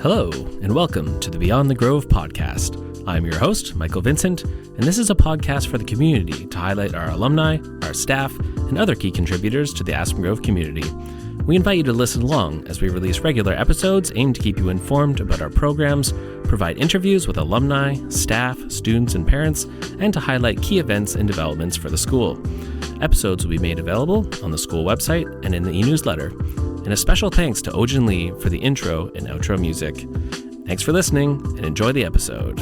Hello, and welcome to the Beyond the Grove podcast. I'm your host, Michael Vincent, and this is a podcast for the community to highlight our alumni, our staff, and other key contributors to the Aspengrove community. We invite you to listen along as we release regular episodes aimed to keep you informed about our programs, provide interviews with alumni, staff, students, and parents, and to highlight key events and developments for the school. Episodes will be made available on the school website and in the e-newsletter. And a special thanks to Ojin Lee for the intro and outro music. Thanks for listening and enjoy the episode.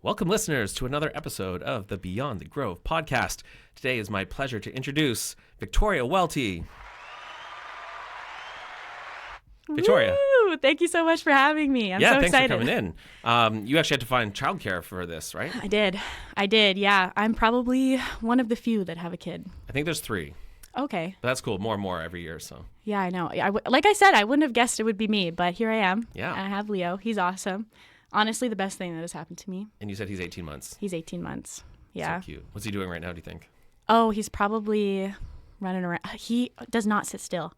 Welcome, listeners, to another episode of the Beyond the Grove podcast. Today is my pleasure to introduce Victoria Welty. Victoria. Woo! Thank you so much for having me. I'm so excited. Thanks for coming in. You actually had to find childcare for this, right? I did. Yeah. I'm probably one of the few that have a kid. I think there's 3. Okay. But that's cool. More and more every year, so. Yeah, I know. Like I said, I wouldn't have guessed it would be me, but here I am. Yeah. I have Leo. He's awesome. Honestly, the best thing that has happened to me. And you said he's 18 months. He's 18 months. Yeah. So cute. What's he doing right now, do you think? Oh, he's probably running around. He does not sit still.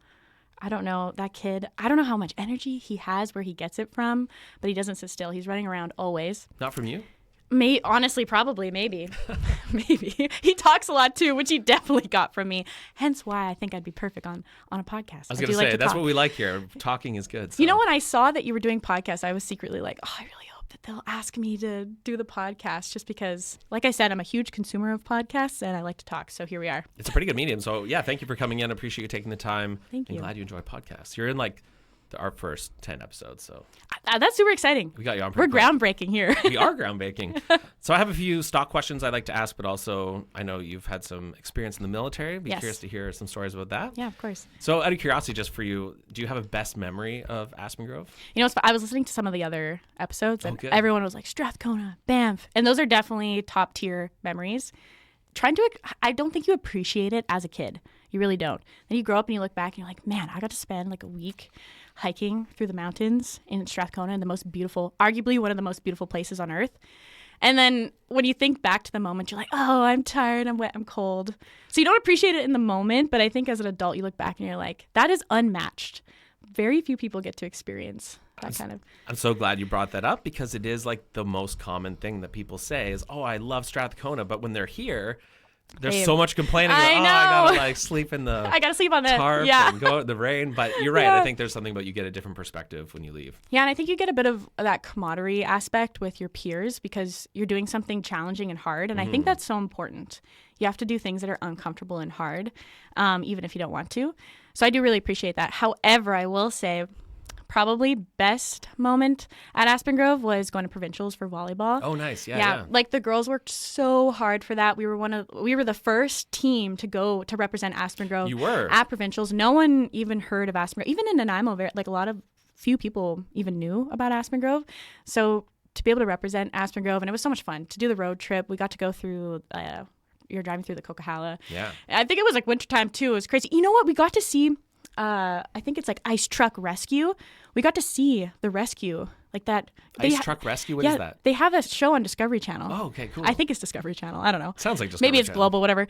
I don't know, that kid, I don't know how much energy he has, where he gets it from, but he doesn't sit still. He's running around always. Not from you? Honestly, probably, maybe. Maybe. He talks a lot too, which he definitely got from me. Hence why I think I'd be perfect on a podcast. I was going to say, that's what we like here. Talking is good. So. You know, when I saw that you were doing podcasts, I was secretly like, oh, I really hope that they'll ask me to do the podcast, just because, like I said, I'm a huge consumer of podcasts and I like to talk. So here we are. It's a pretty good medium. So yeah, thank you for coming in. I appreciate you taking the time. Thank you. I'm glad you enjoy podcasts. You're in our first 10 episodes, so that's super exciting. We got you on. We're groundbreaking here. We are groundbreaking. So I have a few stock questions I'd like to ask, but also I know you've had some experience in the military. Be curious to hear some stories about that. Yeah, of course. So out of curiosity, just for you, do you have a best memory of Aspengrove? You know, I was listening to some of the other episodes, and everyone was like Strathcona, Banff, and those are definitely top tier memories. I don't think you appreciate it as a kid. You really don't. Then you grow up and you look back and you're like, man, I got to spend like a week hiking through the mountains in Strathcona, in the most beautiful, arguably one of the most beautiful places on earth. And then when you think back to the moment, you're like, oh, I'm tired, I'm wet, I'm cold. So you don't appreciate it in the moment, but I think as an adult, you look back and you're like, that is unmatched. Very few people get to experience that kind of. I'm so glad you brought that up, because it is like the most common thing that people say is, oh, I love Strathcona. But when they're here, there's so much complaining about, I gotta sleep in the I gotta sleep on the tarp and go out in the rain. But you're right. Yeah. I think there's something about you get a different perspective when you leave. Yeah, and I think you get a bit of that camaraderie aspect with your peers, because you're doing something challenging and hard. And I think that's so important. You have to do things that are uncomfortable and hard, even if you don't want to. So I do really appreciate that. However, I will say, probably best moment at Aspengrove was going to provincials for volleyball. Oh, nice. Yeah. Like the girls worked so hard for that. We were the first team to go to represent Aspengrove. You were at provincials. No one even heard of Aspengrove. Even in Nanaimo, like few people even knew about Aspengrove. So to be able to represent Aspengrove, and it was so much fun to do the road trip. We got to go through. You're driving through the Coquihalla. Yeah. I think it was like wintertime too. It was crazy. You know what? We got to see. I think it's like Ice Truck Rescue. We got to see the rescue, like that. Ice Truck Rescue? What is that? They have a show on Discovery Channel. Oh, okay, cool. I think it's Discovery Channel. I don't know. Sounds like Discovery Maybe it's Channel. Global, whatever.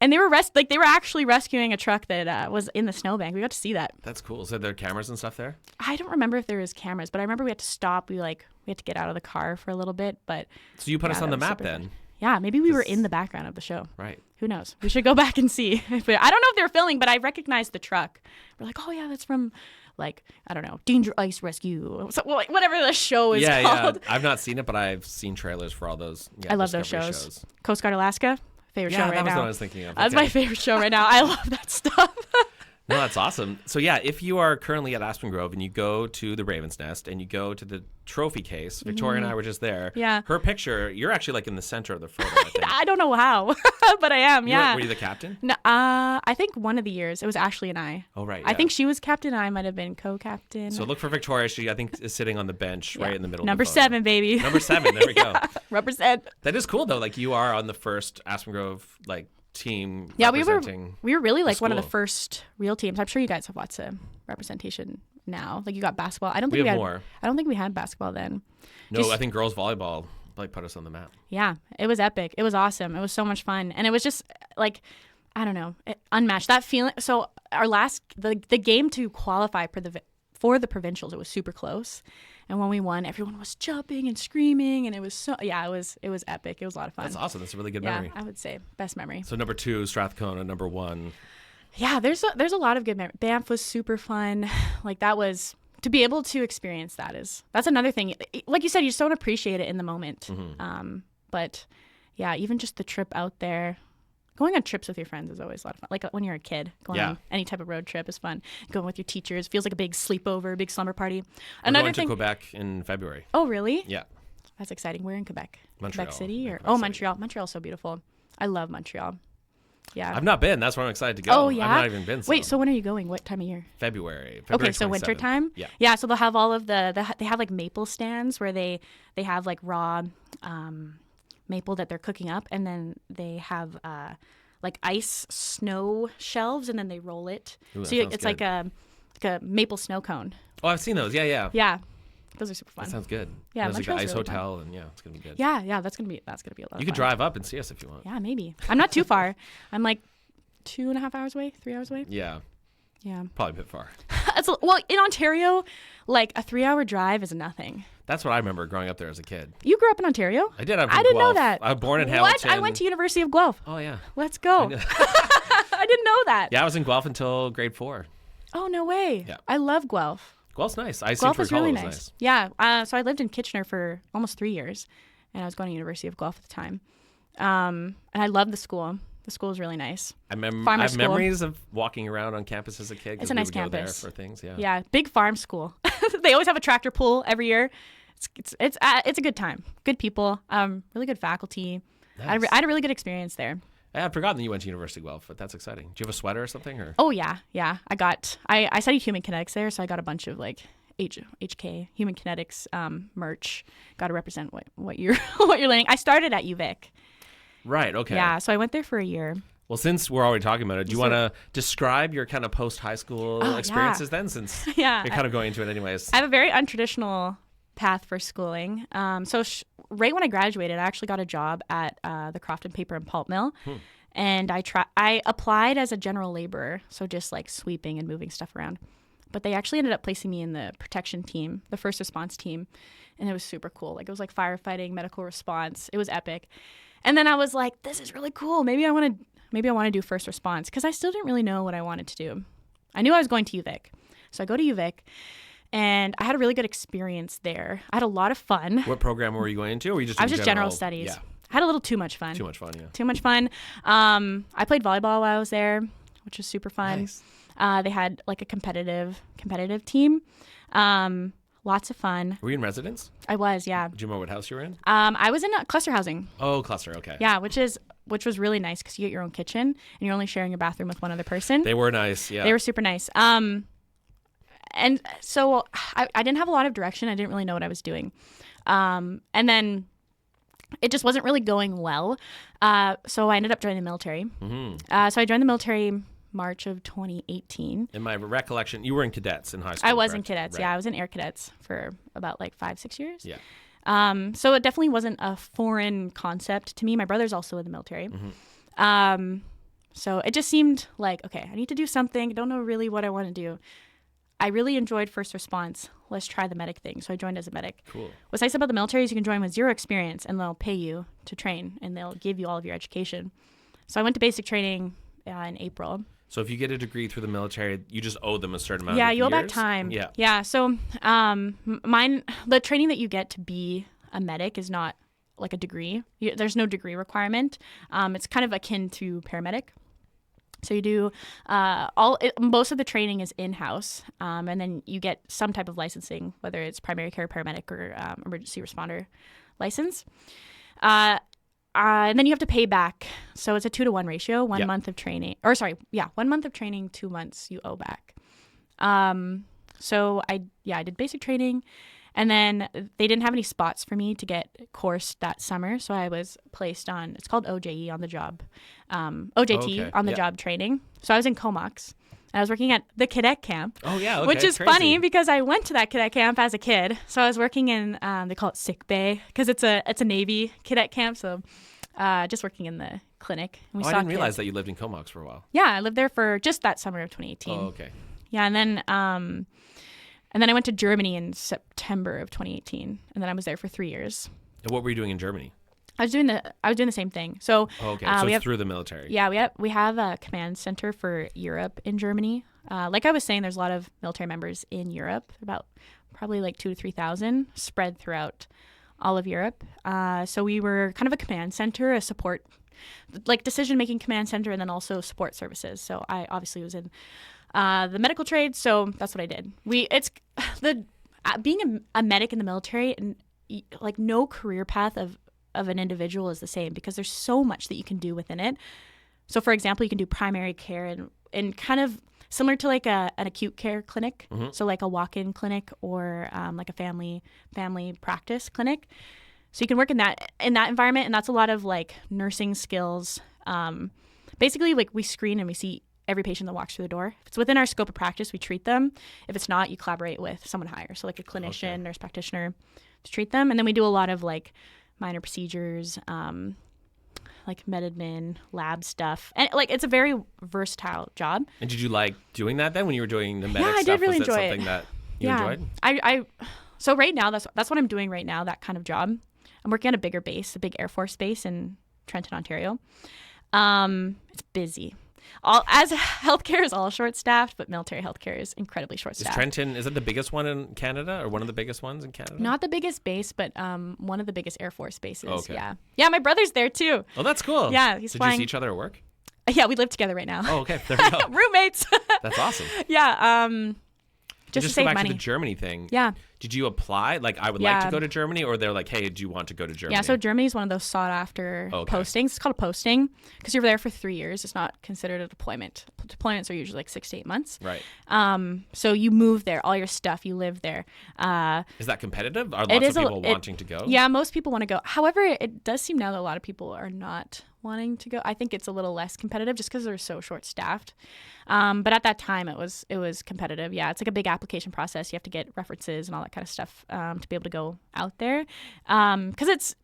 And they were they were actually rescuing a truck that was in the snowbank. We got to see that. That's cool. So there are cameras and stuff there? I don't remember if there was cameras, but I remember we had to stop. We had to get out of the car for a little bit. But so you put us on the map then? Fun. Yeah, maybe we were in the background of the show. Right. Who knows? We should go back and see. I don't know if they're filming, but I recognized the truck. We're like, oh, yeah, that's from, like, I don't know, Danger Ice Rescue. So, whatever the show is called. Yeah. I've not seen it, but I've seen trailers for all those. Yeah, I love those shows. Coast Guard Alaska, favorite show right now. Yeah, that was what I was thinking of. That's my favorite show right now. I love that stuff. No, that's awesome. So yeah, if you are currently at Aspengrove and you go to the Raven's Nest and you go to the trophy case, Victoria and I were just there. Yeah. Her picture, you're actually like in the center of the photo, I think. I don't know how, but I am, yeah. Were you the captain? No, I think one of the years, it was Ashley and I. Oh, right. I think she was captain and I might have been co-captain. So look for Victoria. She, I think, is sitting on the bench right in the middle Number of the photo. 7, baby. Number 7, there we go. Represent. That is cool, though. Like, you are on the first Aspengrove, like, team. Yeah, we were really like one of the school. first real teams. I'm sure you guys have lots of representation now. Like you got basketball. I don't We think have had more. I don't think we had basketball then. No, I think girls volleyball like put us on the map. Yeah, it was epic. It was awesome. It was so much fun. And it was just like I don't know, unmatched. That feeling. So our the game to qualify for the provincials, it was super close. And when we won, everyone was jumping and screaming, and it was it was epic. It was a lot of fun. That's awesome. That's a really good memory. Yeah, I would say best memory. So number 2, Strathcona. Number 1. Yeah, there's a lot of good memories. Banff was super fun. Like that was, to be able to experience that's another thing. Like you said, you just don't appreciate it in the moment. Mm-hmm. But yeah, even just the trip out there. Going on trips with your friends is always a lot of fun. Like when you're a kid, going on any type of road trip is fun. Going with your teachers feels like a big sleepover, big slumber party. We're going to Quebec in February. Oh, really? Yeah. That's exciting. We're in Quebec. Montreal. Quebec City? Montreal. Montreal's so beautiful. I love Montreal. Yeah. I've not been. That's why I'm excited to go. Oh, yeah? I've not even been. Wait, so when are you going? What time of year? February Okay, so 27th. winter time? Yeah. Yeah, so they'll have all of they have like maple stands where they have like raw maple that they're cooking up, and then they have like ice snow shelves, and then they roll it. Ooh, so it's like a maple snow cone. Oh, I've seen those. Yeah. Yeah, those are super fun. That sounds good. Yeah, there's like the ice really hotel, and it's gonna be good. Yeah, that's gonna be a lot of fun. You could drive up and see us if you want. Yeah, maybe. I'm not too far. I'm like 2.5 hours away, 3 hours away. Yeah. Yeah. Probably a bit far. Well, in Ontario, like a 3-hour drive is nothing. That's what I remember growing up there as a kid. You grew up in Ontario? I did. I didn't know that. I was born in Hamilton. What? I went to University of Guelph. Oh, yeah. Let's go. I didn't know that. Yeah, I was in Guelph until grade 4. Oh, no way. Yeah. I love Guelph. Guelph's nice. Guelph is really nice. Yeah. So I lived in Kitchener for almost 3 years, and I was going to University of Guelph at the time. And I loved the school. The school is really nice. I have memories of walking around on campus as a kid. It's a nice campus. Go there for things. Yeah. Yeah. Big farm school. They always have a tractor pull every year. It's a good time. Good people. Really good faculty. Nice. I had a really good experience there. I'd forgotten that you went to University of Guelph, but that's exciting. Do you have a sweater or something? Or? Oh yeah. I studied human kinetics there, so I got a bunch of like HK human kinetics merch. Got to represent what you're learning. I started at UVic. Right. Okay. Yeah. So I went there for a year. Well, since we're already talking about it, do you want to describe your kind of post-high school experiences then, since you're kind of going into it anyways? I have a very untraditional path for schooling. So right when I graduated, I actually got a job at the Crofton Paper and Pulp Mill. And I applied as a general laborer, so just like sweeping and moving stuff around. But they actually ended up placing me in the protection team, the first response team. And it was super cool. Like it was like firefighting, medical response. It was epic. And then I was like, this is really cool. Maybe I want to do first response, because I still didn't really know what I wanted to do. I knew I was going to UVic. So I go to UVic, and I had a really good experience there. I had a lot of fun. What program were you going into? Or were you just I was just general studies. Yeah. I had a little too much fun. Too much fun, yeah. Too much fun. I played volleyball while I was there, which was super fun. Nice. They had like a competitive team. Lots of fun. Were you in residence? I was, yeah. Do you remember what house you were in? I was in cluster housing. Oh, cluster, okay. Yeah, which was really nice, because you get your own kitchen and you're only sharing a bathroom with one other person. They were nice, yeah. They were super nice. And so I didn't have a lot of direction. I didn't really know what I was doing. And then it just wasn't really going well. So I ended up joining the military. Mm-hmm. So I joined the military March of 2018. In my recollection, you were in cadets in high school. I was in correct? cadets. Right. Yeah, I was in air cadets for about like 5-6 years. Yeah. So it definitely wasn't a foreign concept to me. My brother's also in the military. Mm-hmm. So it just seemed like, okay, I need to do something. I don't know really what I want to do. I really enjoyed first response. Let's try the medic thing. So I joined as a medic. Cool. What's nice about the military is you can join with zero experience, and they'll pay you to train, and they'll give you all of your education. So I went to basic training in April. So if you get a degree through the military, you just owe them a certain amount of years? years? Yeah, you owe back time. Yeah. Yeah, so the training that you get to be a medic is not like a degree. There's no degree requirement. It's kind of akin to paramedic. So you do most of the training is in-house, and then you get some type of licensing, whether it's primary care paramedic or emergency responder license. And then you have to pay back. So it's a 2-to-1 ratio, 1 month of training. 1 month of training, 2 months you owe back. So I did basic training. And then they didn't have any spots for me to get coursed that summer. So I was placed on, it's called OJE on the job, OJT on the job training. So I was in Comox. I was working at the cadet camp. Oh, yeah. Okay. Which is crazy. funny because I went to that cadet camp as a kid. So I was working in, they call it sick bay, because it's a Navy cadet camp. So just working in the clinic. And we I saw didn't realize kids. that you lived in Comox for a while. Yeah, I lived there for just that summer of 2018. Oh, okay. Yeah, and then I went to Germany in September of 2018, and then I was there for 3 years. And what were you doing in Germany? I was doing the same thing. So Okay, so it's through the military. Yeah, we have a command center for Europe in Germany. Like I was saying, there's a lot of military members in Europe, about probably like 2,000 to 3,000 spread throughout all of Europe. So we were kind of a command center, a support, like decision-making command center, and then also support services. So I obviously was in the medical trade, so that's what I did. Being a medic in the military, and like no career path of an individual is the same, because there's so much that you can do within it. So for example, you can do primary care and kind of similar to like an acute care clinic. Mm-hmm. So like a walk-in clinic or like a family practice clinic. So you can work in that environment, and that's a lot of like nursing skills. Basically, like we screen and we see every patient that walks through the door. If it's within our scope of practice, we treat them. If it's not, you collaborate with someone higher. So like a clinician, nurse practitioner to treat them. And then we do a lot of like minor procedures, like med-admin, lab stuff. And like it's a very versatile job. And did you like doing that then when you were doing the medic stuff? Yeah, I did really enjoy it. Something that you enjoyed? So right now, that's what I'm doing right now, that kind of job. I'm working at a bigger base, a big Air Force base in Trenton, Ontario. It's busy. As healthcare is all short-staffed, but military healthcare is incredibly short-staffed. Is Trenton, is it the biggest one in Canada, or one of the biggest ones in Canada? Not the biggest base, but one of the biggest Air Force bases. Okay. Yeah, my brother's there too. Oh, that's cool. Yeah, he's flying. Did you see each other at work? Yeah, we live together right now. Oh, okay. There we go. Roommates. That's awesome. Yeah. Just to save go back money. to the Germany thing. Yeah. Did you apply? Like, I would like to go to Germany, or they're like, hey, do you want to go to Germany? Yeah, so Germany is one of those sought-after postings. It's called a posting because you're there for 3 years. It's not considered a deployment. Deployments are usually like 6 to 8 months. Right. So you move there, all your stuff, you live there. Is that competitive? Are lots of people wanting to go? Yeah, most people want to go. However, it does seem now that a lot of people are not wanting to go. I think it's a little less competitive just because they're so short-staffed. But at that time, it was competitive. Yeah, it's like a big application process. You have to get references and all that kind of stuff to be able to go out there. Because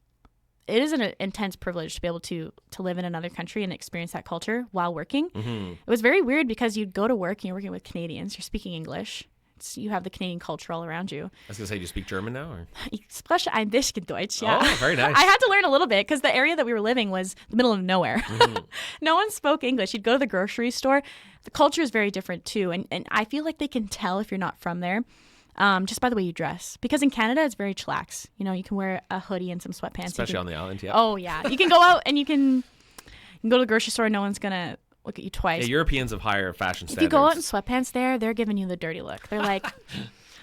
it is an intense privilege to be able to live in another country and experience that culture while working. Mm-hmm. It was very weird because you'd go to work and you're working with Canadians. You're speaking English. You have the Canadian culture all around you. I was going to say, do you speak German now? Or? Ich spreche ein bisschen Deutsch, yeah. Oh, very nice. I had to learn a little bit because the area that we were living was the middle of nowhere. Mm-hmm. No one spoke English. You'd go to the grocery store. The culture is very different too. And I feel like they can tell if you're not from there just by the way you dress. Because in Canada, it's very chillax. You know, you can wear a hoodie and some sweatpants. Especially on the island, yeah. Oh, yeah. You can go out and you can go to the grocery store and no one's going to look at you twice. Yeah, Europeans have higher fashion standards. If you go out in sweatpants there, they're giving you the dirty look. They're like,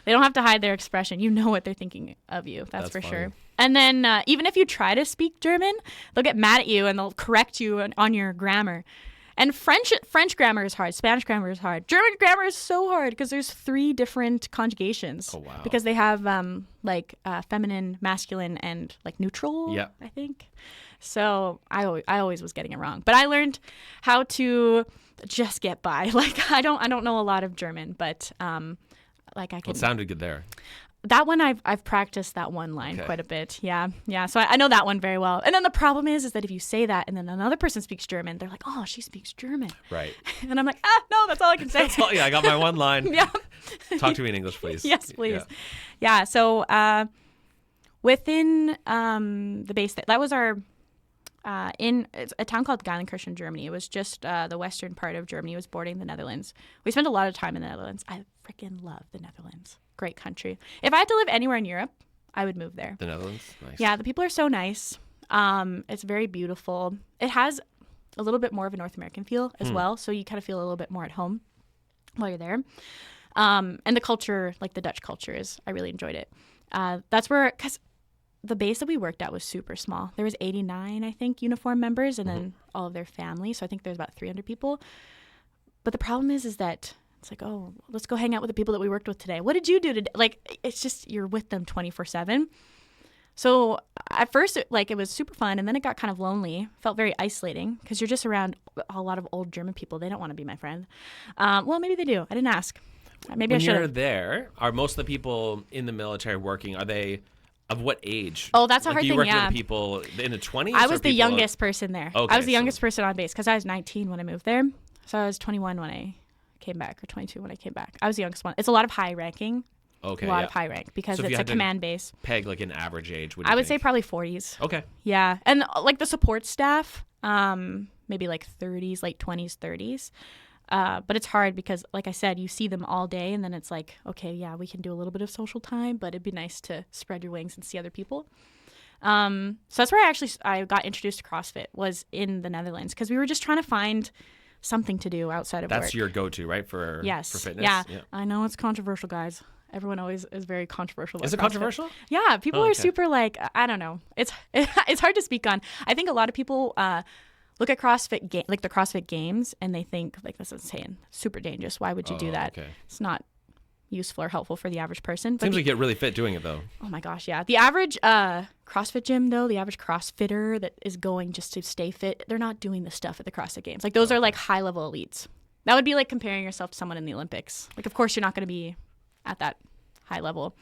they don't have to hide their expression. You know what they're thinking of you. That's for funny. Sure. And then even if you try to speak German, they'll get mad at you and they'll correct you on your grammar. And French grammar is hard. Spanish grammar is hard. German grammar is so hard because there's 3 different conjugations. Oh, wow. Because they have feminine, masculine, and like neutral, yeah. I think. So I always was getting it wrong. But I learned how to just get by. Like I don't know a lot of German, but like I can. Well, it sounded good there. That one I've practiced that one line quite a bit. Yeah. So I know that one very well. And then the problem is that if you say that and then another person speaks German, they're like, oh, she speaks German. Right. And I'm like, no, that's all I can say. That's all, yeah, I got my one line. Yeah. Talk to me in English, please. Yes, please. Yeah. So within the base, that was our in a town called Geilenkirchen, Germany. It was just the western part of Germany. It was bordering the Netherlands. We spent a lot of time in the Netherlands. I freaking love the Netherlands. Great country. If I had to live anywhere in Europe, I would move there. The Netherlands? Nice. Yeah, the people are so nice. It's very beautiful. It has a little bit more of a North American feel as well, so you kind of feel a little bit more at home while you're there. And the culture, like the Dutch culture I really enjoyed it. That's where, because the base that we worked at was super small. There was 89, I think, uniform members, and then all of their families. So I think there's about 300 people. But the problem is that it's like, oh, let's go hang out with the people that we worked with today. What did you do today? Like, it's just, you're with them 24/7. So at first, it was super fun, and then it got kind of lonely. Felt very isolating because you're just around a lot of old German people. They don't want to be my friend. Well, maybe they do. I didn't ask. Maybe I should have. When you're there, are most of the people in the military working, are they Of what age? Oh, that's a hard you thing, working yeah. with people in the 20s? I was the youngest person there. Okay, I was the youngest person on base because I was 19 when I moved there. So I was 21 when I came back, or 22 when I came back. I was the youngest one. It's a lot of high ranking. Okay, a lot of high rank because so it's a command base. Peg like an average age. I would say probably 40s. Okay. Yeah, and like the support staff, maybe like 30s, late 20s, 30s. But it's hard because, like I said, you see them all day, and then it's like, okay, yeah, we can do a little bit of social time, but it'd be nice to spread your wings and see other people. So that's where I got introduced to CrossFit, was in the Netherlands, because we were just trying to find something to do outside of work. That's your go-to, right, for fitness? Yeah. I know it's controversial, guys. Everyone always is very controversial. Is it controversial? Yeah, people are super like, I don't know. It's hard to speak on. I think a lot of people look at CrossFit, like the CrossFit Games, and they think like, this is insane, super dangerous. Why would you do that? Okay. It's not useful or helpful for the average person. But Seems like you get really fit doing it, though. Oh my gosh, yeah. The average CrossFit gym, though, the average CrossFitter that is going just to stay fit, they're not doing the stuff at the CrossFit Games. Like, those are like high-level elites. That would be like comparing yourself to someone in the Olympics. Like, of course, you're not going to be at that high level.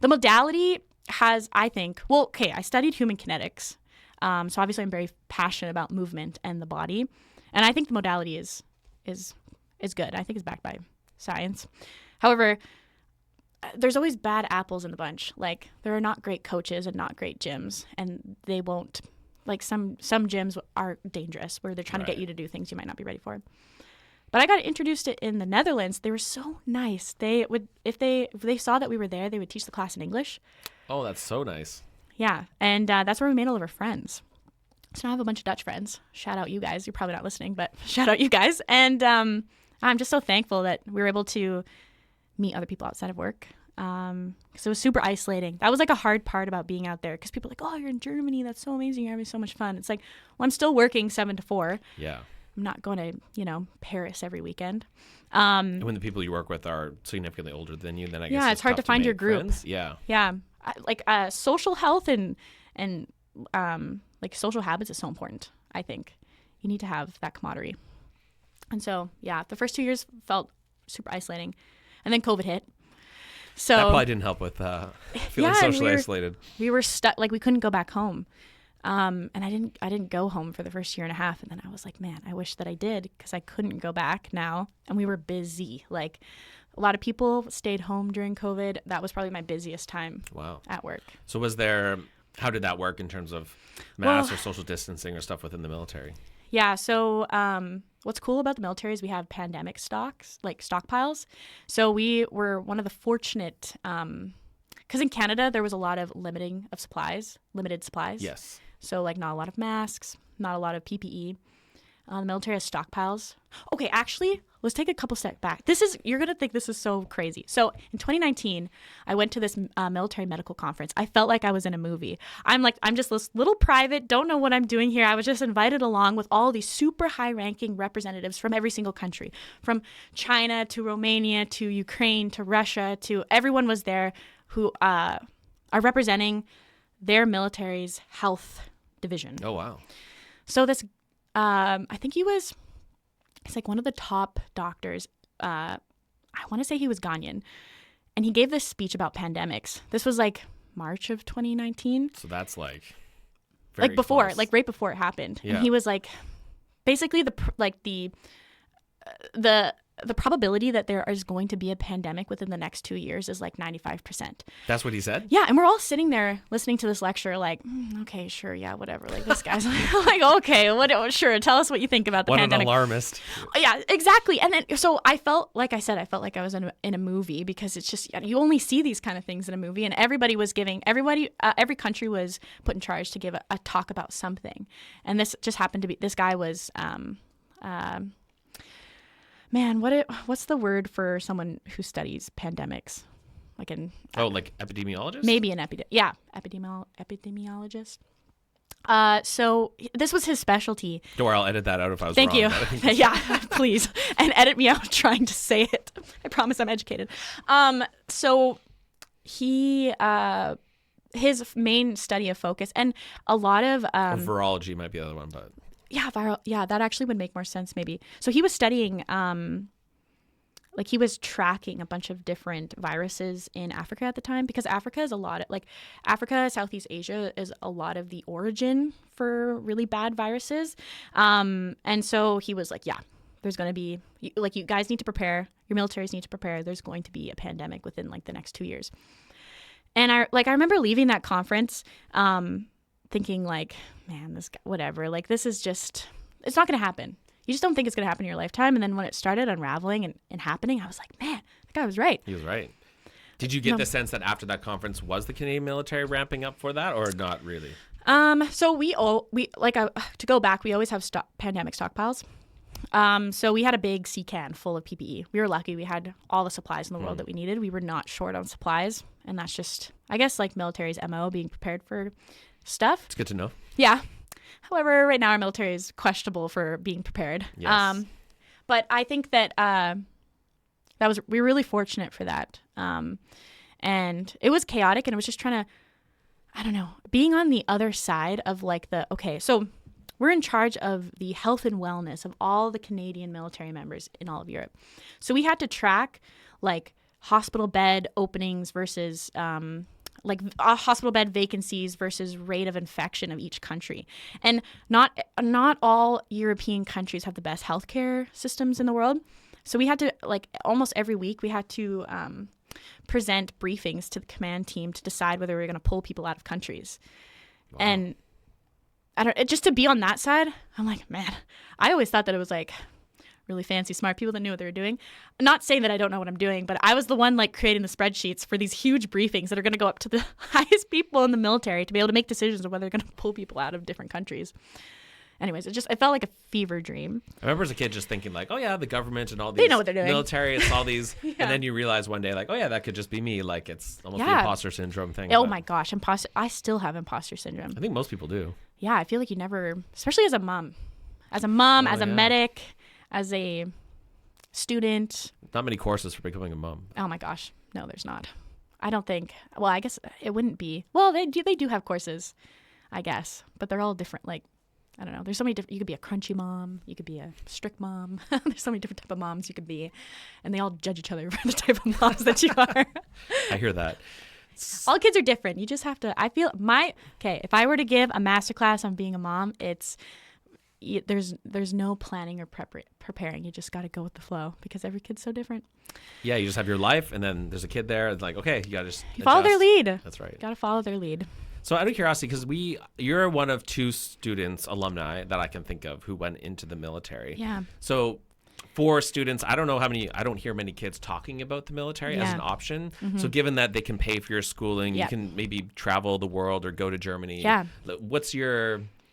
The modality has, I think, well, okay, I studied human kinetics. So obviously I'm very passionate about movement and the body. And I think the modality is good. I think it's backed by science. However, there's always bad apples in the bunch. Like, there are not great coaches and not great gyms, and they won't, like, some gyms are dangerous where they're trying to get you to do things you might not be ready for. But I got introduced to it in the Netherlands. They were so nice. They would, if they saw that we were there, they would teach the class in English. Oh, that's so nice. Yeah, and that's where we made all of our friends. So now I have a bunch of Dutch friends. Shout out you guys. You're probably not listening, but shout out you guys. And I'm just so thankful that we were able to meet other people outside of work, because it was super isolating. That was like a hard part about being out there, because people are like, oh, you're in Germany. That's so amazing. You're having so much fun. It's like, well, I'm still working 7 to 4. Yeah. I'm not going to, Paris every weekend. And when the people you work with are significantly older than you, then I guess it's hard to find your group. Friends. Yeah. Yeah. Like social health and like social habits is so important, I think. You need to have that camaraderie. And so, yeah, the first 2 years felt super isolating. And then COVID hit. So that probably didn't help with feeling socially isolated. We were stuck, like we couldn't go back home. And I didn't go home for the first year and a half. And then I was like, man, I wish that I did, because I couldn't go back now. And we were busy. Like, a lot of people stayed home during COVID. That was probably my busiest time at work. So how did that work in terms of mass or social distancing or stuff within the military? Yeah. So what's cool about the military is we have pandemic stocks, like stockpiles. So we were one of the fortunate, because in Canada, there was a lot of limited supplies. Yes. So like not a lot of masks, not a lot of PPE. The military has stockpiles. Okay, actually, let's take a couple steps back. You're going to think this is so crazy. So in 2019, I went to this military medical conference. I felt like I was in a movie. I'm just this little private, don't know what I'm doing here. I was just invited along with all these super high-ranking representatives from every single country, from China to Romania to Ukraine to Russia to everyone was there who are representing their military's health division. Oh, wow. So this I think he's like one of the top doctors. I want to say he was Ghanaian. And he gave this speech about pandemics. This was like March of 2019. So that's like right before it happened. Yeah. And he was like, basically the probability that there is going to be a pandemic within the next 2 years is like 95%. That's what he said? Yeah, and we're all sitting there listening to this lecture like, okay, sure, yeah, whatever. Like, this guy's like, okay, sure, tell us what you think about the pandemic. What an alarmist. Yeah, exactly. And then, so I felt like I was in a movie, because it's just, you only see these kind of things in a movie, and every country was put in charge to give a talk about something. And this just happened to be, this guy was, what's the word for someone who studies pandemics? Like like epidemiologist? Maybe an epidemiologist. So this was his specialty. Don't worry, I'll edit that out if I was Thank wrong. Thank you. Yeah, please. And edit me out trying to say it. I promise I'm educated. So he, his main study of focus, and a lot of... virology might be the other one, but... Yeah, viral. Yeah, that actually would make more sense maybe. So he was studying like he was tracking a bunch of different viruses in Africa at the time, because Africa is a lot of, like, Africa, Southeast Asia is a lot of the origin for really bad viruses. And so he was like, yeah, there's going to be, like, you guys need to prepare, your militaries need to prepare. There's going to be a pandemic within like the next 2 years. And I remember leaving that conference thinking like, man, this guy, whatever, like this is just, it's not going to happen. You just don't think it's going to happen in your lifetime. And then when it started unraveling and happening, I was like, man, that guy was right. He was right. Did you get the sense that after that conference, was the Canadian military ramping up for that, or not really? So we to go back, we always have pandemic stockpiles. So we had a big sea can full of PPE. We were lucky. We had all the supplies in the world that we needed. We were not short on supplies. And that's just, I guess, like military's MO, being prepared for stuff. It's good to know. Yeah. However, right now our military is questionable for being prepared. Yes. But I think that we were really fortunate for that. And it was chaotic, and it was just trying to, I don't know, being on the other side of like so we're in charge of the health and wellness of all the Canadian military members in all of Europe. So we had to track like hospital bed openings versus hospital bed vacancies versus rate of infection of each country. And not all European countries have the best healthcare systems in the world. So we had to, like, almost every week we had to present briefings to the command team to decide whether we were going to pull people out of countries. Wow. And just to be on that side, I'm like, man, I always thought that it was like really fancy, smart people that knew what they were doing. I'm not saying that I don't know what I'm doing, but I was the one like creating the spreadsheets for these huge briefings that are going to go up to the highest people in the military to be able to make decisions of whether they're going to pull people out of different countries. Anyways, it felt like a fever dream. I remember as a kid just thinking like, oh yeah, the government and all these, they know what they're doing. Military, it's all these, yeah. And then you realize one day like, oh yeah, that could just be me. Like it's almost the imposter syndrome thing. Oh my gosh, I still have imposter syndrome. I think most people do. Yeah, I feel like you never, especially as a mom, as a medic, as a student. Not many courses for becoming a mom. Oh my gosh, no, there's not. I don't think. Well, I guess it wouldn't be. Well, they do have courses, I guess, but they're all different. Like, I don't know. There's so many different. You could be a crunchy mom. You could be a strict mom. There's so many different type of moms you could be, and they all judge each other for the type of moms that you are. I hear that. All kids are different. You just have to. I feel if I were to give a masterclass on being a mom, there's no planning or preparing. You just got to go with the flow because every kid's so different. Yeah, you just have your life, and then there's a kid there. It's like, okay, you got to just follow their lead. That's right. Got to follow their lead. So out of curiosity, because you're one of two students, alumni, that I can think of who went into the military. Yeah. So for students, I don't hear many kids talking about the military as an option. Mm-hmm. So given that they can pay for your schooling, you can maybe travel the world or go to Germany. Yeah. What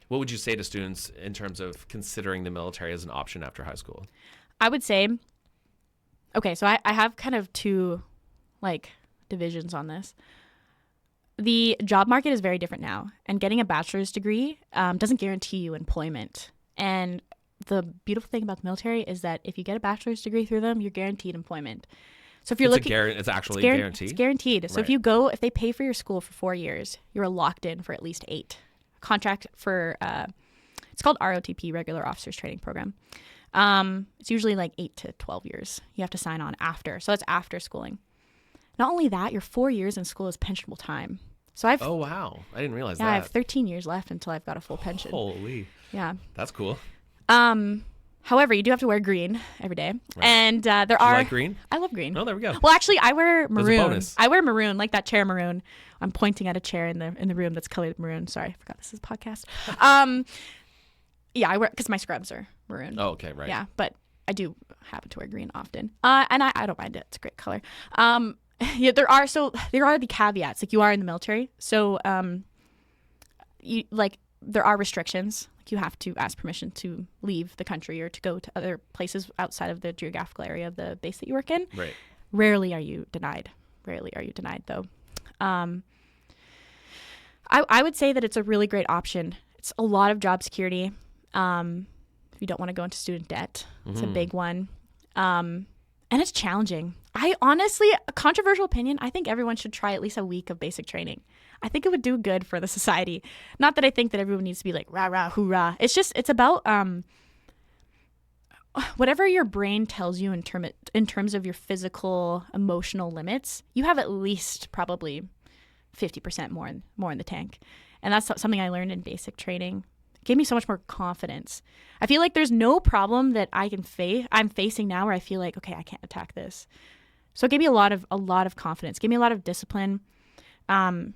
would you say to students in terms of considering the military as an option after high school? I would say, okay, so I have kind of two divisions on this. The job market is very different now, and getting a bachelor's degree doesn't guarantee you employment. And the beautiful thing about the military is that if you get a bachelor's degree through them, you're guaranteed employment. So if you're it's actually guaranteed? It's guaranteed. So right. If they pay for your school for 4 years, you're locked in for at least 8. Contract for, it's called ROTP, Regular Officers Training Program. It's usually 8 to 12 years. You have to sign on after. So that's after schooling. Not only that, your 4 years in school is pensionable time. So oh, wow. I didn't realize that. Yeah, I have 13 years left until I've got a full pension. Holy. Yeah. That's cool. However, you do have to wear green every day. Right. And there do are... you like green? I love green. Oh, there we go. Well, actually, I wear maroon. That's a bonus. I wear maroon, like that chair maroon. I'm pointing at a chair in the room that's colored maroon. Sorry, I forgot this is a podcast. Yeah, I wear... Because my scrubs are maroon. Oh, okay, right. Yeah, but I do happen to wear green often. And I don't mind it. It's a great color. Yeah, there are the caveats. You are in the military, so there are restrictions. You have to ask permission to leave the country or to go to other places outside of the geographical area of the base that you work in. Right. Rarely are you denied. Though. I would say that it's a really great option. It's a lot of job security. If you don't want to go into student debt, it's a big one. And it's challenging. I honestly, a controversial opinion, I think everyone should try at least a week of basic training. I think it would do good for the society. Not that I think that everyone needs to be rah, rah, hoorah. It's about, whatever your brain tells you in terms of your physical, emotional limits, you have at least probably 50% more in the tank. And that's something I learned in basic training. It gave me so much more confidence. I feel like there's no problem that I'm facing now where I feel like, okay, I can't attack this. So it gave me a lot of confidence. It gave me a lot of discipline. It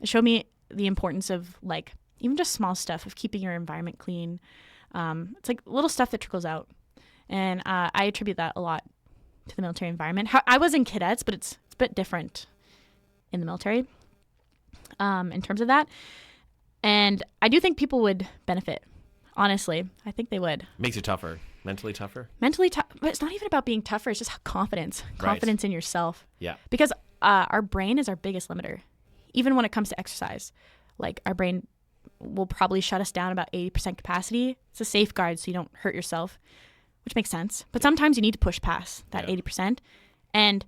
showed me the importance of like even just small stuff of keeping your environment clean. It's like little stuff that trickles out. And I attribute that a lot to the military environment. I was in cadets, but it's a bit different in the military in terms of that. And I do think people would benefit. Honestly, I think they would. Makes you tougher. Mentally tougher? Mentally tough. But it's not even about being tougher. It's just confidence. Confidence in yourself. Yeah. Because our brain is our biggest limiter. Even when it comes to exercise. Like our brain will probably shut us down about 80% capacity. It's a safeguard so you don't hurt yourself, which makes sense. But sometimes you need to push past that 80%. And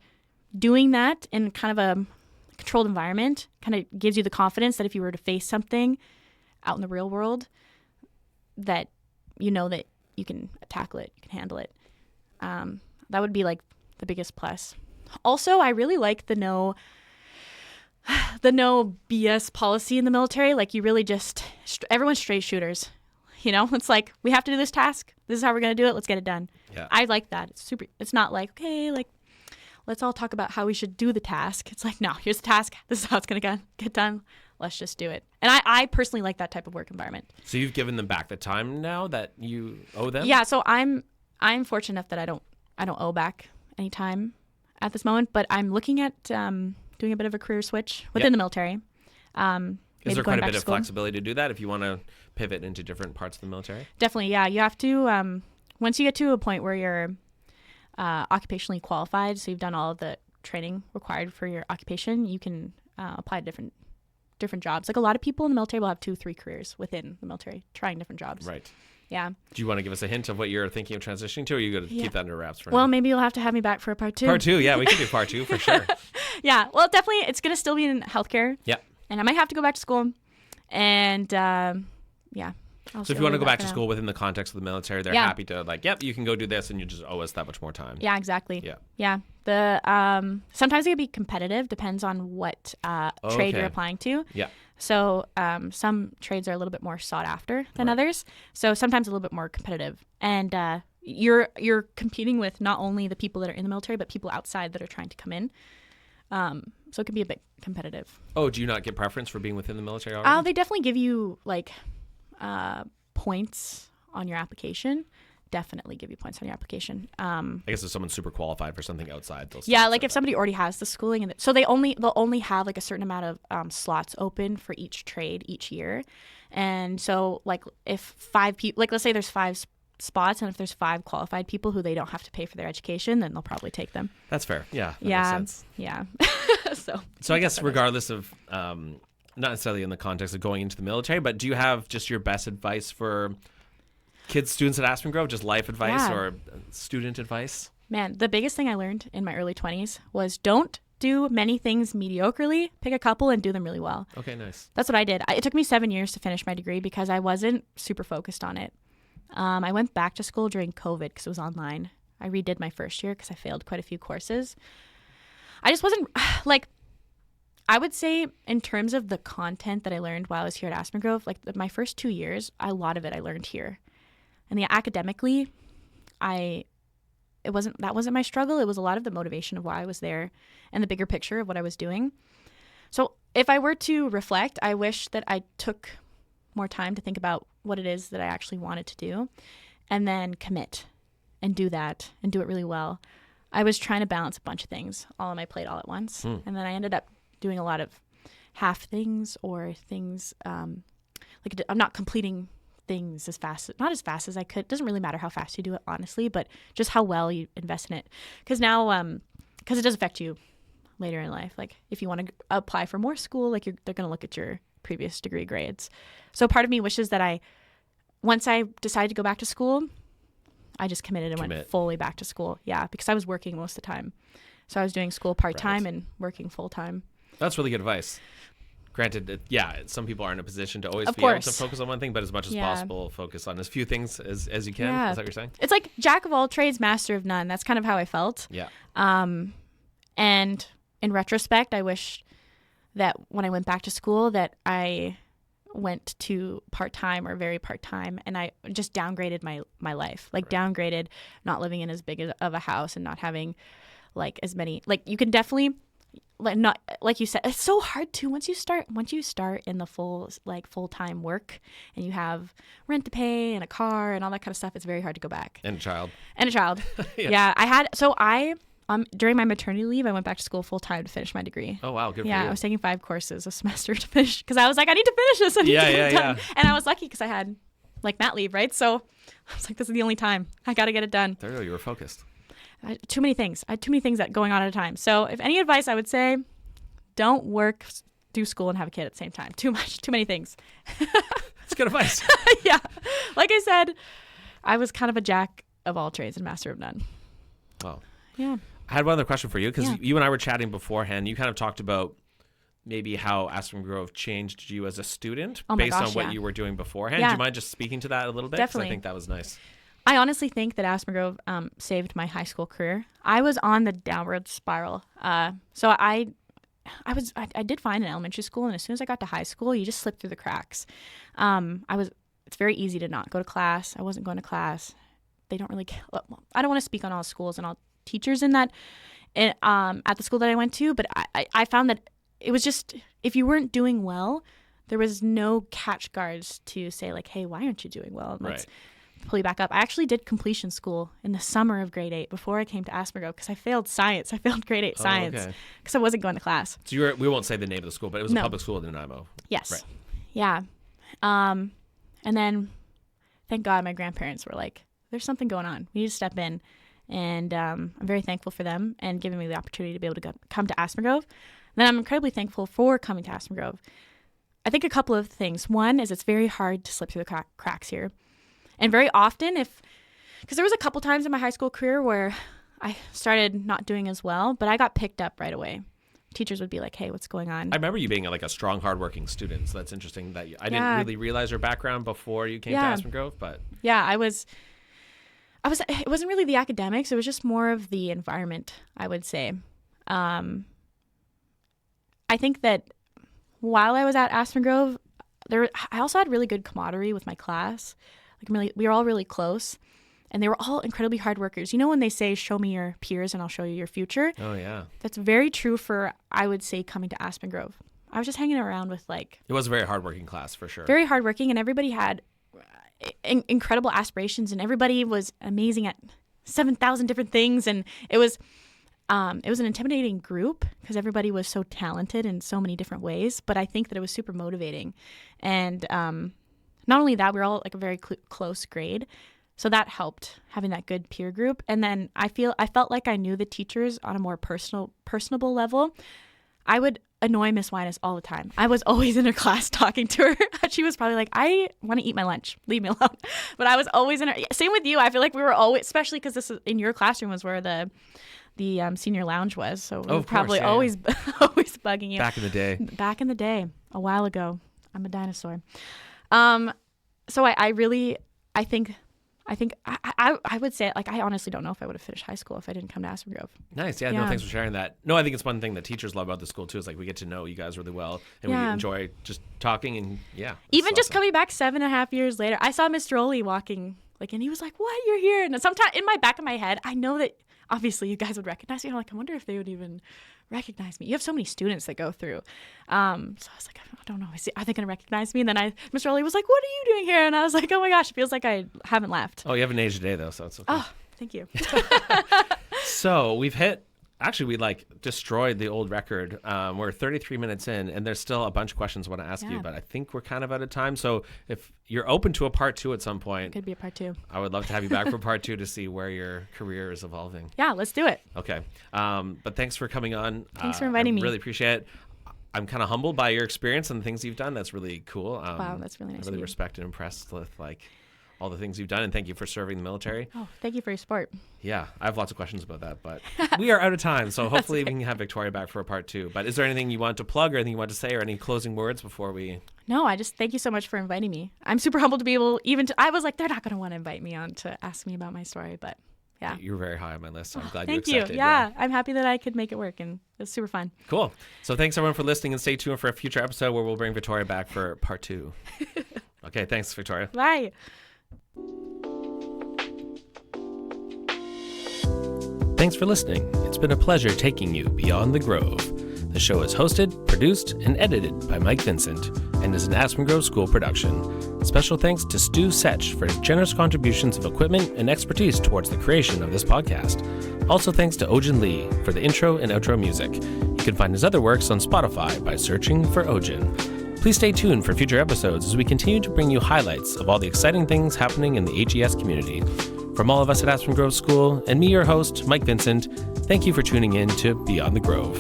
doing that in kind of a controlled environment kind of gives you the confidence that if you were to face something out in the real world, that you know that you can tackle it, you can handle it. That would be like the biggest plus. Also, I really like the no BS policy in the military. Like you really just, everyone's straight shooters. You know, it's like, we have to do this task. This is how we're going to do it. Let's get it done. Yeah. I like that. It's not like, okay, like, let's all talk about how we should do the task. It's like, no, here's the task. This is how it's going to get done. Let's just do it. And I personally like that type of work environment. So you've given them back the time now that you owe them? Yeah. So I'm fortunate enough that I don't owe back any time at this moment, but I'm looking at doing a bit of a career switch within the military. Is there quite a bit of flexibility to do that if you want to pivot into different parts of the military? Definitely. Yeah. You have to, once you get to a point where you're occupationally qualified, so you've done all of the training required for your occupation, you can apply to different jobs. Like a lot of people in the military will have 2-3 careers within the military, trying different jobs. Right. Yeah. Do you want to give us a hint of what you're thinking of transitioning to, or are you going to keep that under wraps for now? Well, maybe you'll have to have me back for a part 2. Part 2, yeah, we can do part 2 for sure. Yeah. Well, definitely, it's going to still be in healthcare. Yeah. And I might have to go back to school. And yeah. So if you want to go back to school within the context of the military, they're happy to like, yep, you can go do this, and you just owe us that much more time. Yeah, exactly. Yeah. Yeah. The sometimes it can be competitive, depends on what trade you're applying to. Yeah. So some trades are a little bit more sought after than others. So sometimes a little bit more competitive. And you're competing with not only the people that are in the military, but people outside that are trying to come in. So it can be a bit competitive. Oh, do you not get preference for being within the military already? They definitely give you like points on your application. Definitely give you points on your application. I guess if someone's super qualified for something outside, they'll like if somebody already has the schooling, and so they'll only have like a certain amount of slots open for each trade each year, and so like if 5 people, like let's say there's 5 spots, and if there's 5 qualified people who they don't have to pay for their education, then they'll probably take them. That's fair. Yeah. That makes sense. Yeah. So I guess regardless of not necessarily in the context of going into the military, but do you have just your best advice for students at Aspengrove, just life advice or student advice? Man, the biggest thing I learned in my early 20s was don't do many things mediocrely. Pick a couple and do them really well. Okay, nice. That's what I did. It took me 7 years to finish my degree because I wasn't super focused on it. I went back to school during COVID because it was online. I redid my first year because I failed quite a few courses. I just wasn't like, I would say in terms of the content that I learned while I was here at Aspengrove, like my first 2 years, a lot of it I learned here. And academically, that wasn't my struggle. It was a lot of the motivation of why I was there and the bigger picture of what I was doing. So if I were to reflect, I wish that I took more time to think about what it is that I actually wanted to do and then commit and do that and do it really well. I was trying to balance a bunch of things all on my plate all at once. And then I ended up doing a lot of half things or things like I'm not completing things not as fast as I could. It doesn't really matter how fast you do it, honestly, but just how well you invest in it. Because now, because it does affect you later in life. Like if you want to apply for more school, like they're going to look at your previous degree grades. So part of me wishes that once I decided to go back to school, I just committed and went fully back to school. Yeah, because I was working most of the time. So I was doing school part-time and working full-time. That's really good advice. Granted, some people are in a position to always Of be able course. to focus on one thing, but as much as possible, focus on as few things as you can. Yeah. Is that what you're saying? It's like jack of all trades, master of none. That's kind of how I felt. Yeah. And in retrospect, I wish that when I went back to school that I went to part-time or very part-time, and I just downgraded my life. Like downgraded, not living in as big of a house and not having like as many, like you can definitely not, like you said, it's so hard to once you start in the full-time work and you have rent to pay and a car and all that kind of stuff, it's very hard to go back. And a child. Yeah. During my maternity leave, I went back to school full-time to finish my degree. Oh, wow. Good for you. Yeah, I was taking 5 courses a semester to finish because I was like, I need to finish this. I need to get it done. And I was lucky because I had like mat leave, right? So I was like, this is the only time. I got to get it done. There you go. You were focused. Too many things. I had too many things that going on at a time. So if any advice, I would say don't work, do school, and have a kid at the same time. Too many things. That's good advice. Yeah. Like I said, I was kind of a jack of all trades and master of none. Wow. Yeah. I had one other question for you because you and I were chatting beforehand. You kind of talked about maybe how Aspengrove changed you as a student based on what you were doing beforehand. Yeah. Do you mind just speaking to that a little bit? Definitely. 'Cause I think that was nice. I honestly think that Aspengrove saved my high school career. I was on the downward spiral. So I did fine in elementary school, and as soon as I got to high school, you just slip through the cracks. It's very easy to not go to class. I wasn't going to class. They don't really care. Well, I don't want to speak on all schools and all teachers in that at the school that I went to, but I found that it was just, if you weren't doing well, there was no catch guards to say like, hey, why aren't you doing well? And let's pull you back up. I actually did completion school in the summer of grade 8 before I came to Aspengrove because I failed science. I failed grade 8 science because I wasn't going to class. So we won't say the name of the school, but it was a public school in Nanaimo. Yes. Right. Yeah. And then thank God my grandparents were like, there's something going on. We need to step in. And I'm very thankful for them and giving me the opportunity to be able to come to Aspengrove. Then I'm incredibly thankful for coming to Aspengrove. I think a couple of things. One is it's very hard to slip through the cracks here. And very often, because there was a couple times in my high school career where I started not doing as well, but I got picked up right away. Teachers would be like, hey, what's going on? I remember you being like a strong, hardworking student. So that's interesting that I didn't really realize your background before you came to Aspengrove. But yeah, it wasn't really the academics. It was just more of the environment, I would say. I think that while I was at Aspengrove, I also had really good camaraderie with my class. Like we were all really close, and they were all incredibly hard workers. You know when they say, show me your peers and I'll show you your future? Oh, yeah. That's very true for, I would say, coming to Aspengrove. I was just hanging around with It was a very hardworking class for sure. Very hardworking, and everybody had incredible aspirations, and everybody was amazing at 7,000 different things, and it was an intimidating group because everybody was so talented in so many different ways, but I think that it was super motivating. And not only that, we were all like a very close grade, so that helped, having that good peer group. And then I felt like I knew the teachers on a more personable level. I would annoy Miss Winus all the time. I was always in her class talking to her. She was probably like, I want to eat my lunch. Leave me alone. But I was always in her. Same with you. I feel like we were always, especially because this was in your classroom, was where the senior lounge was. So we were probably always bugging you. Back in the day. Back in the day. A while ago. I'm a dinosaur. So I think I would say, like, I honestly don't know if I would have finished high school if I didn't come to Aspengrove. Nice. Yeah, no, thanks for sharing that. No, I think it's one thing that teachers love about the school, too, is, like, we get to know you guys really well, and we enjoy just talking, and, Even just coming back 7.5 years later, I saw Mr. Oli walking, and he was like, what? You're here? And sometimes, in my back of my head, I know that, obviously, you guys would recognize me. I'm like, I wonder if they would even recognize me. You have so many students that go through. So I was like, I don't know. Are they going to recognize me? And then Mr. Oli was like, what are you doing here? And I was like, oh my gosh, it feels like I haven't left. Oh, you haven't aged a day, though, so it's okay. Oh, thank you. So we destroyed the old record. We're 33 minutes in, and there's still a bunch of questions I want to ask you, but I think we're kind of out of time. So if you're open to a part 2 at some point. It could be a part 2. I would love to have you back for part 2 to see where your career is evolving. Yeah, let's do it. Okay. But thanks for coming on. Thanks for inviting me. Really appreciate it. I'm kind of humbled by your experience and the things you've done. That's really cool. Wow, that's really nice. I really respect and impressed with all the things you've done, and thank you for serving the military. Oh, thank you for your support. Yeah, I have lots of questions about that, but we are out of time, so hopefully we can have Victoria back for a part 2. But is there anything you want to plug or anything you want to say or any closing words before we... No, I just thank you so much for inviting me. I'm super humbled to be able I was like, they're not going to want to invite me on to ask me about my story, but yeah. You're very high on my list, so I'm glad thank you accepted. you. Yeah, I'm happy that I could make it work, and it was super fun. Cool. So thanks everyone for listening, and stay tuned for a future episode where we'll bring Victoria back for part 2. Okay, thanks, Victoria. Bye. Thanks for listening. It's been a pleasure taking you beyond the Grove. The show is hosted, produced, and edited by Mike Vincent and is an Aspengrove School production. Special thanks to Stu Setch for his generous contributions of equipment and expertise towards the creation of this podcast. Also thanks to Ojin Lee for the intro and outro music. You can find his other works on Spotify by searching for Ojin. Please stay tuned for future episodes as we continue to bring you highlights of all the exciting things happening in the AGS community. From all of us at Aspengrove School and me, your host, Mike Vincent, thank you for tuning in to Beyond the Grove.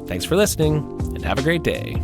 Thanks for listening, and have a great day.